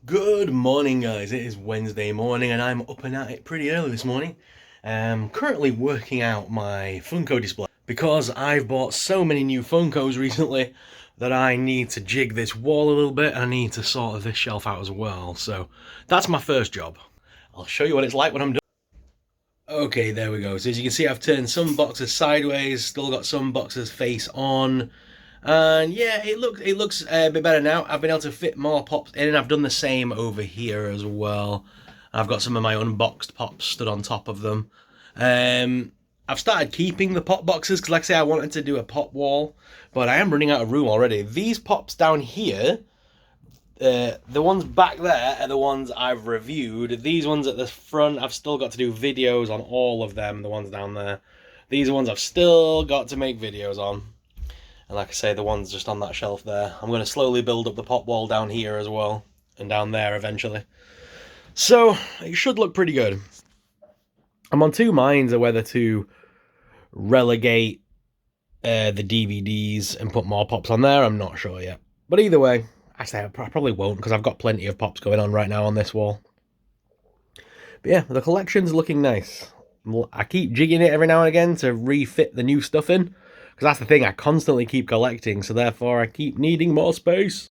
Good morning, guys. It is Wednesday morning, and I'm up and at it pretty early this morning. Currently working out my Funko display because I've bought so many new Funkos recently that I need to jig this wall a little bit, and I need to sort this shelf out as well. So that's my first job. I'll show you what it's like when I'm done. Okay, there we go. So as you can see, I've turned some boxes sideways, still got some boxes face on. And yeah, it looks a bit better now. I've been able to fit more pops in, and I've done the same over here as well. I've got some of my unboxed pops stood on top of them. I've started keeping the pop boxes because, like I say, I wanted to do a pop wall, but I am running out of room already. These pops down here, the ones back there are the ones I've reviewed. These ones at the front, I've still got to do videos on all of them. The ones down there, these ones I've still got to make videos on. And like I say, the ones just on that shelf there. I'm going to slowly build up the pop wall down here as well, and down there eventually. So, it should look pretty good. I'm on two minds of whether to relegate the DVDs and put more pops on there. I'm not sure yet. But either way, I say I probably won't, because I've got plenty of pops going on right now on this wall. But yeah, the collection's looking nice. I keep jigging it every now and again to refit the new stuff in. Because that's the thing, I constantly keep collecting, so therefore I keep needing more space.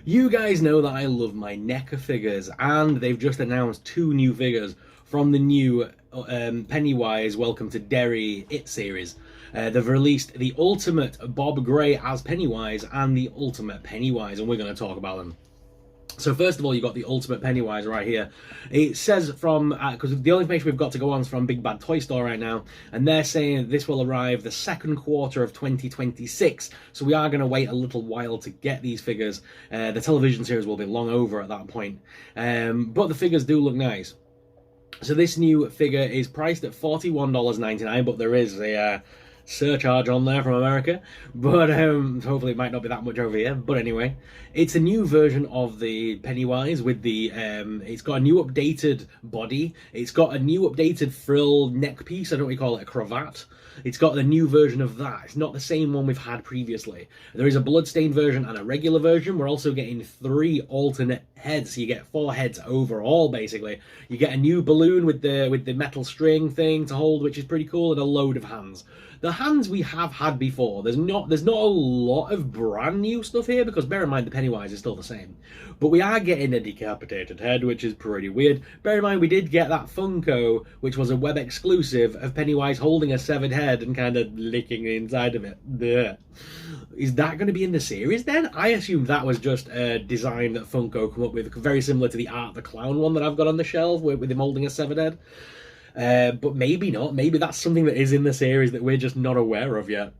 You guys know that I love my NECA figures, and they've just announced two new figures from the new Pennywise Welcome to Derry IT series. They've released the Ultimate Bob Gray as Pennywise and the Ultimate Pennywise, and we're going to talk about them. So first of all, you've got the Ultimate Pennywise right here. It says from, because the only information we've got to go on is from Big Bad Toy Store right now, and they're saying this will arrive the second quarter of 2026, so we are going to wait a little while to get these figures. The television series will be long over at that point, but the figures do look nice. So this new figure is priced at $41.99, but there is a surcharge on there from America, but hopefully it might not be that much over here. But anyway, it's a new version of the Pennywise with the it's got a new updated body, it's got a new updated frill neck piece, I don't know what you call it, a cravat. It's got the new version of that. It's not the same one we've had previously. There is a bloodstained version and a regular version. We're also getting 3 alternate heads, so you get 4 heads overall, basically. You get a new balloon with the metal string thing to hold, which is pretty cool, and a load of hands. The hands we have had before. There's not a lot of brand new stuff here, because bear in mind the Pennywise is still the same. But we are getting a decapitated head, which is pretty weird. Bear in mind we did get that Funko, which was a web exclusive, of Pennywise holding a severed head and kind of licking the inside of it. Blech. Is that going to be in the series then? I assumed that was just a design that Funko come up with, very similar to the Art the Clown one that I've got on the shelf with him holding a severed head. But maybe not. Maybe that's something that is in the series that we're just not aware of yet.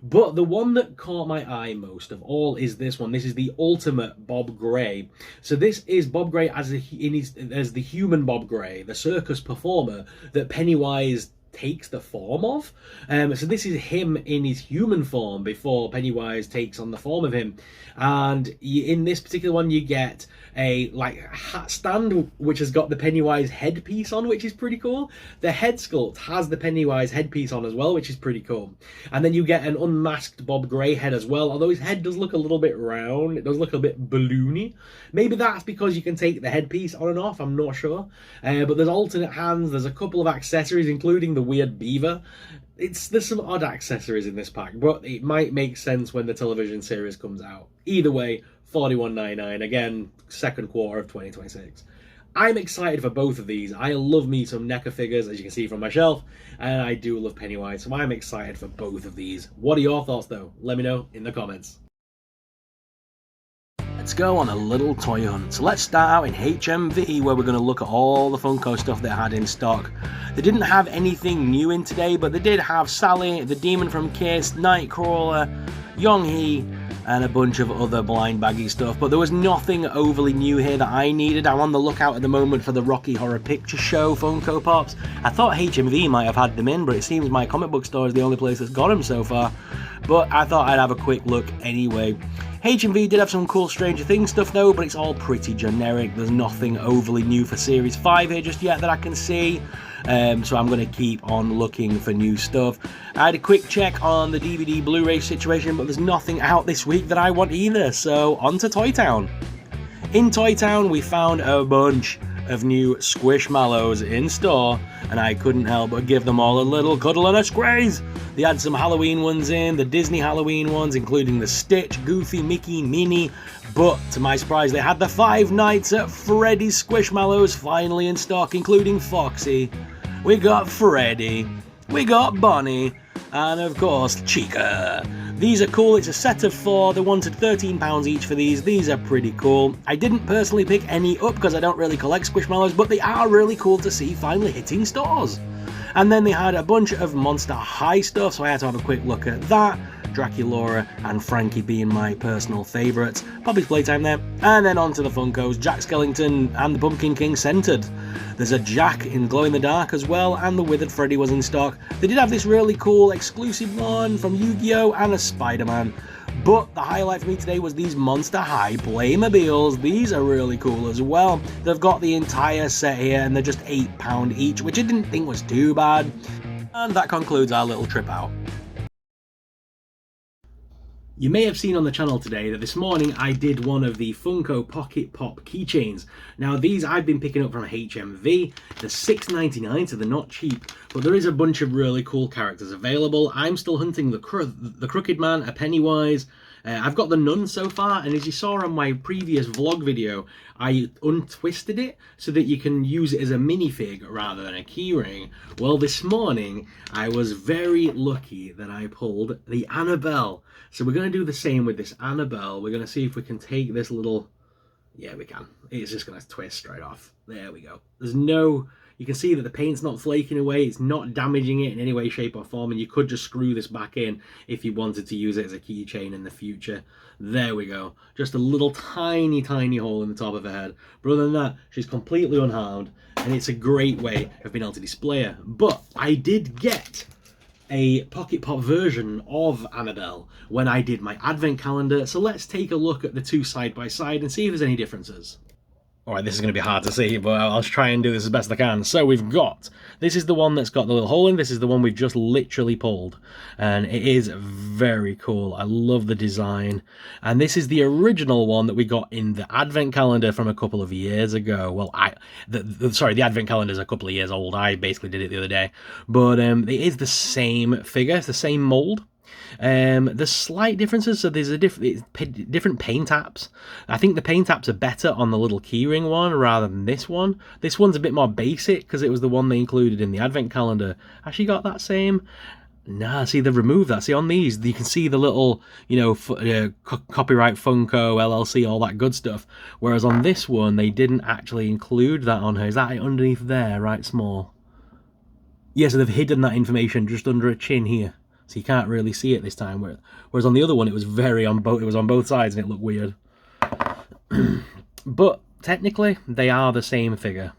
But the one that caught my eye most of all is this one. This is the Ultimate Bob Gray. So this is Bob Gray as the human Bob Gray, the circus performer that Pennywise takes the form of. So this is him in his human form before Pennywise takes on the form of him. And in this particular one, you get a hat stand which has got the Pennywise headpiece on, which is pretty cool. The head sculpt has the Pennywise headpiece on as well, which is pretty cool. And then you get an unmasked Bob Gray head as well, although his head does look a little bit round. It does look a bit balloony. Maybe that's because you can take the headpiece on and off, I'm not sure. But there's alternate hands, there's a couple of accessories, including the weird beaver. There's some odd accessories in this pack, but it might make sense when the television series comes out. Either way, $41.99, again, second quarter of 2026. I'm excited for both of these. I love me some NECA figures, as you can see from my shelf, and I do love Pennywise, so I'm excited for both of these. What are your thoughts, though? Let me know in the comments. Let's go on a little toy hunt. So let's start out in HMV, where we're going to look at all the Funko stuff they had in stock. They didn't have anything new in today, but they did have Sally, the Demon from Kiss, Nightcrawler, Young-Hee, and a bunch of other blind baggy stuff. But there was nothing overly new here that I needed. I'm on the lookout at the moment for the Rocky Horror Picture Show Funko Pops. I thought HMV might have had them in, but it seems my comic book store is the only place that's got them so far. But I thought I'd have a quick look anyway. HMV did have some cool Stranger Things stuff though, but it's all pretty generic. There's nothing overly new for Series 5 here just yet that I can see. So I'm going to keep on looking for new stuff. I had a quick check on the DVD Blu-ray situation, but there's nothing out this week that I want either, so on to Toy Town. In Toy Town, we found a bunch of new Squishmallows in store, and I couldn't help but give them all a little cuddle and a squeeze. They had some Halloween ones in, the Disney Halloween ones, including the Stitch, Goofy, Mickey, Minnie, but to my surprise, they had the Five Nights at Freddy's Squishmallows finally in stock, including Foxy. We got Freddy, we got Bonnie, and of course, Chica. These are cool, it's a set of 4, they wanted £13 each for these are pretty cool. I didn't personally pick any up because I don't really collect Squishmallows, but they are really cool to see finally hitting stores. And then they had a bunch of Monster High stuff, so I had to have a quick look at that. Draculaura and Frankie being my personal favourites. Poppy's Playtime there. And then on to the Funkos, Jack Skellington and the Pumpkin King centred. There's a Jack in Glow in the Dark as well, and the Withered Freddy was in stock. They did have this really cool exclusive one from Yu-Gi-Oh! And a Spider-Man. But the highlight for me today was these Monster High Playmobiles. These are really cool as well. They've got the entire set here, and they're just £8 each, which I didn't think was too bad. And that concludes our little trip out. You may have seen on the channel today that this morning I did one of the Funko Pocket Pop keychains. Now these I've been picking up from HMV. They're $6.99, so they're not cheap, but there is a bunch of really cool characters available. I'm still hunting the Crooked Man, a Pennywise. I've got the Nun so far, and as you saw on my previous vlog video, I untwisted it so that you can use it as a minifig rather than a keyring. Well, this morning I was very lucky that I pulled the Annabelle. So we're going to do the same with this Annabelle. We're going to see if we can take this little... Yeah, we can. It's just going to twist straight off. There we go. There's no... You can see that the paint's not flaking away, it's not damaging it in any way, shape or form, and you could just screw this back in if you wanted to use it as a keychain in the future. There we go. Just a little tiny, tiny hole in the top of her head. But other than that, she's completely unharmed, and it's a great way of being able to display her. But I did get a Pocket Pop version of Annabelle when I did my advent calendar, so let's take a look at the two side by side and see if there's any differences. Alright, this is going to be hard to see, but I'll try and do this as best I can. So we've got, this is the one that's got the little hole in, this is the one we've just literally pulled. And it is very cool, I love the design. And this is the original one that we got in the advent calendar from a couple of years ago. Well, sorry, the advent calendar is a couple of years old, I basically did it the other day. But it is the same figure, it's the same mould. There's slight differences, so there's different paint apps. I think the paint apps are better on the little keyring one rather than this one. This one's a bit more basic because it was the one they included in the advent calendar. Actually got that same? Nah, see, they've removed that. See, on these, you can see the little, you know, copyright Funko, LLC, all that good stuff. Whereas on this one, they didn't actually include that on her. Is that underneath there, right small? Yeah, so they've hidden that information just under a chin here. So you can't really see it this time. Whereas on the other one, it was it was on both sides and it looked weird. But technically, they are the same figure.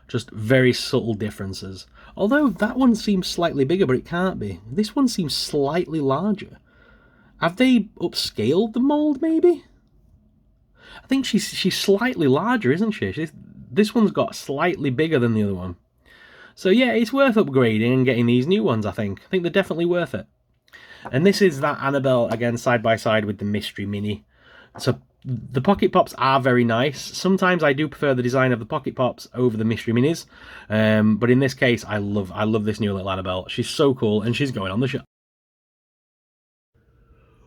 Just very subtle differences. Although that one seems slightly bigger, but it can't be. This one seems slightly larger. Have they upscaled the mold, maybe? I think she's slightly larger, isn't she? This one's got slightly bigger than the other one. So yeah, it's worth upgrading and getting these new ones, I think. I think they're definitely worth it. And this is that Annabelle, again, side by side with the Mystery Mini. So the Pocket Pops are very nice. Sometimes I do prefer the design of the Pocket Pops over the Mystery Minis. But in this case, I love this new little Annabelle. She's so cool, and she's going on the shelf.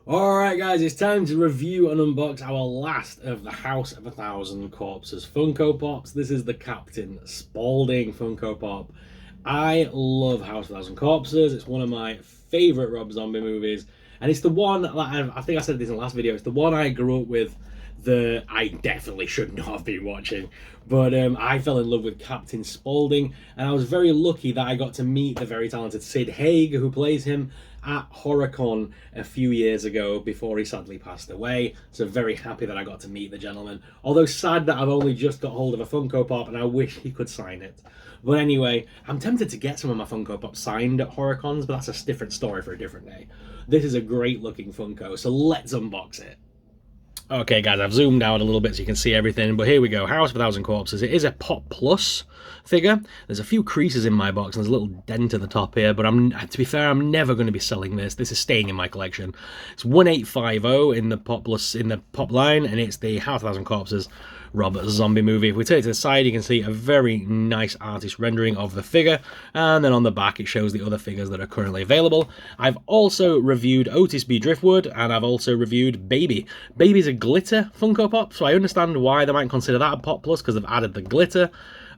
Alright guys, it's time to review and unbox our last of the House of 1,000 Corpses Funko Pops. This is the Captain Spaulding Funko Pop. I love House of 1,000 Corpses. It's one of my favourite Rob Zombie movies. And it's the one that I think I said this in the last video, it's the one I grew up with that I definitely should not have been watching. But I fell in love with Captain Spaulding, and I was very lucky that I got to meet the very talented Sid Haig, who plays him, at HorrorCon a few years ago before he sadly passed away. So very happy that I got to meet the gentleman. Although sad that I've only just got hold of a Funko Pop and I wish he could sign it. But anyway, I'm tempted to get some of my Funko Pops signed at HorrorCons, but that's a different story for a different day. This is a great looking Funko, so let's unbox it. Okay, guys, I've zoomed out a little bit so you can see everything, but here we go. House of a Thousand Corpses. It is a Pop Plus figure. There's a few creases in my box, and there's a little dent at the top here, but to be fair, I'm never going to be selling this. This is staying in my collection. It's 1850 in the Pop Plus, in the Pop line, and it's the House of a Thousand Corpses Rob Zombie movie. If we turn it to the side, you can see a very nice artist rendering of the figure, and then on the back it shows the other figures that are currently available. I've also reviewed Otis B. Driftwood, and I've also reviewed Baby. Baby's a glitter Funko Pop, so I understand why they might consider that a Pop Plus, because they've added the glitter.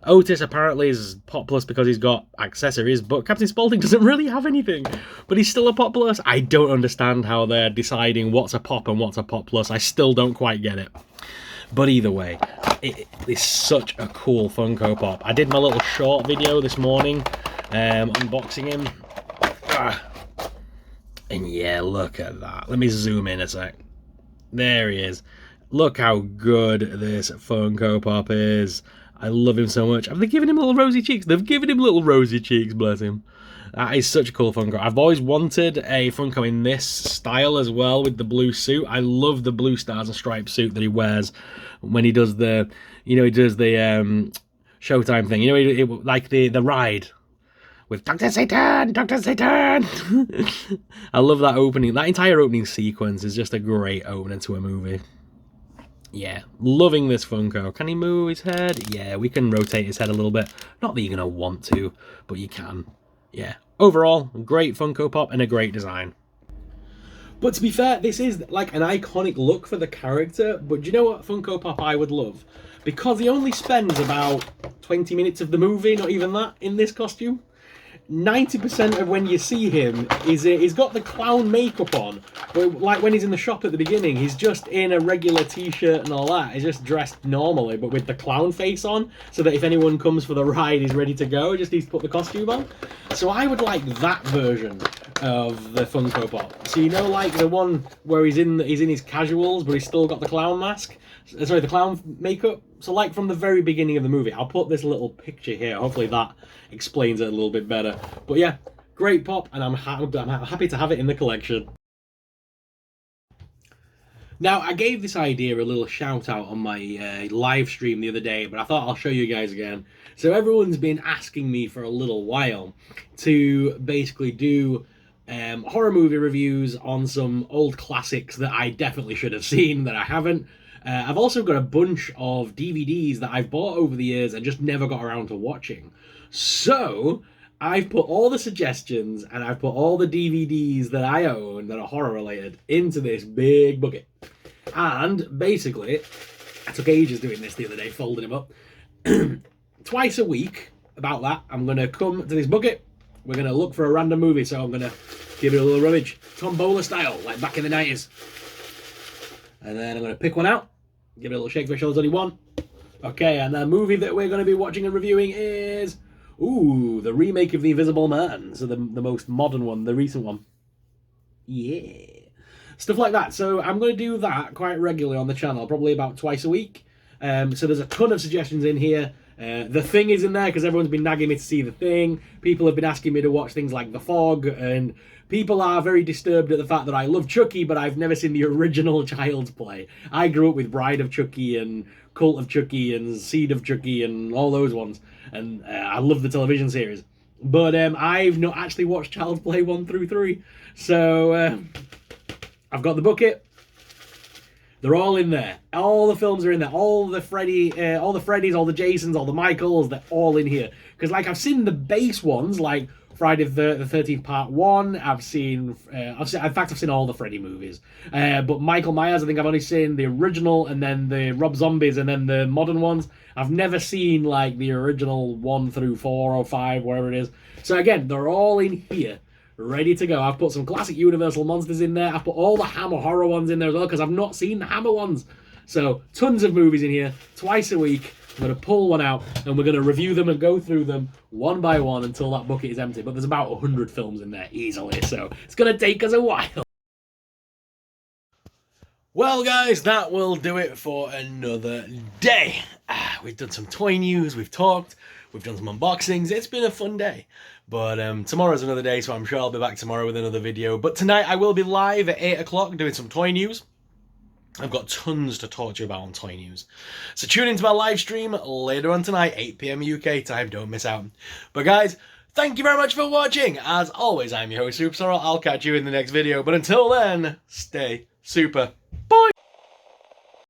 Otis apparently is Pop Plus because he's got accessories, but Captain Spaulding doesn't really have anything. But he's still a Pop Plus. I don't understand how they're deciding what's a Pop and what's a Pop Plus. I still don't quite get it. But either way, it is such a cool Funko Pop. I did my little short video this morning, unboxing him. And yeah, look at that. Let me zoom in a sec. There he is. Look how good this Funko Pop is. I love him so much. Have they given him little rosy cheeks? They've given him little rosy cheeks, bless him. That is such a cool Funko. I've always wanted a Funko in this style as well, with the blue suit. I love the blue stars and stripes suit that he wears when he does the, you know, he does the Showtime thing. You know, like the ride with Dr. Satan, Dr. Satan. I love that opening. That entire opening sequence is just a great opening to a movie. Yeah, loving this Funko. Can he move his head? Yeah, we can rotate his head a little bit. Not that you're going to want to, but you can. Yeah, overall, great Funko Pop and a great design. But to be fair, this is like an iconic look for the character, but do you know what Funko Pop I would love? Because he only spends about 20 minutes of the movie, not even that, in this costume. 90% of when you see him is he's got the clown makeup on, but like when he's in the shop at the beginning, he's just in a regular t-shirt and all that. He's just dressed normally, but with the clown face on, so that if anyone comes for the ride, he's ready to go. Just needs to put the costume on. So I would like that version of the Funko Pop. So you know, like the one where he's in his casuals, but he's still got the clown mask. Sorry, the clown makeup. So like from the very beginning of the movie, I'll put this little picture here. Hopefully that explains it a little bit better. But yeah, great pop, and I'm happy to have it in the collection. Now, I gave this idea a little shout out on my live stream the other day, but I thought I'll show you guys again. So everyone's been asking me for a little while to basically do horror movie reviews on some old classics that I definitely should have seen that I haven't. I've also got a bunch of DVDs that I've bought over the years and just never got around to watching. So I've put all the suggestions and I've put all the DVDs that I own that are horror related into this big bucket. And basically, I took ages doing this the other day, folding them up. Twice a week, about that, I'm going to come to this bucket. We're going to look for a random movie, so I'm going to give it a little rummage. Tombola style, like back in the 90s. And then I'm going to pick one out. Give it a little shake, make sure there's only one. Okay, and the movie that we're going to be watching and reviewing is... Ooh, the remake of The Invisible Man. So the most modern one, the recent one. Yeah. Stuff like that. So I'm going to do that quite regularly on the channel, probably about twice a week. So there's a ton of suggestions in here. The Thing is in there because everyone's been nagging me to see The Thing. People have been asking me to watch things like The Fog, and people are very disturbed at the fact that I love Chucky, but I've never seen the original Child's Play. I grew up with Bride of Chucky and Cult of Chucky and Seed of Chucky and all those ones, and I love the television series. But I've not actually watched Child's Play 1 through 3, so I've got the bucket. They're all in there. All the films are in there. All the Freddys, all the Jasons, all the Michaels, they're all in here. Because like I've seen the base ones, like Friday the 13th Part 1. I've seen all the Freddy movies. But Michael Myers, I think I've only seen the original, and then the Rob Zombies, and then the modern ones. I've never seen like the original 1 through 4 or 5, wherever it is. So again, they're all in here, ready to go. I've put some classic Universal monsters in there. I've put all the Hammer horror ones in there as well, because I've not seen the Hammer ones. So tons of movies in here, twice a week. I'm going to pull one out, and we're going to review them and go through them one by one until that bucket is empty. But there's about 100 films in there easily, so it's going to take us a while. Well, guys, that will do it for another day. We've done some toy news, we've talked, we've done some unboxings. It's been a fun day. But tomorrow's another day, so I'm sure I'll be back tomorrow with another video. But tonight I will be live at 8 o'clock doing some toy news. I've got tons to talk to you about on toy news. So tune into my live stream later on tonight, 8 PM UK time, don't miss out. But guys, thank you very much for watching. As always, I'm your host, SuperSorrell. I'll catch you in the next video. But until then, stay super.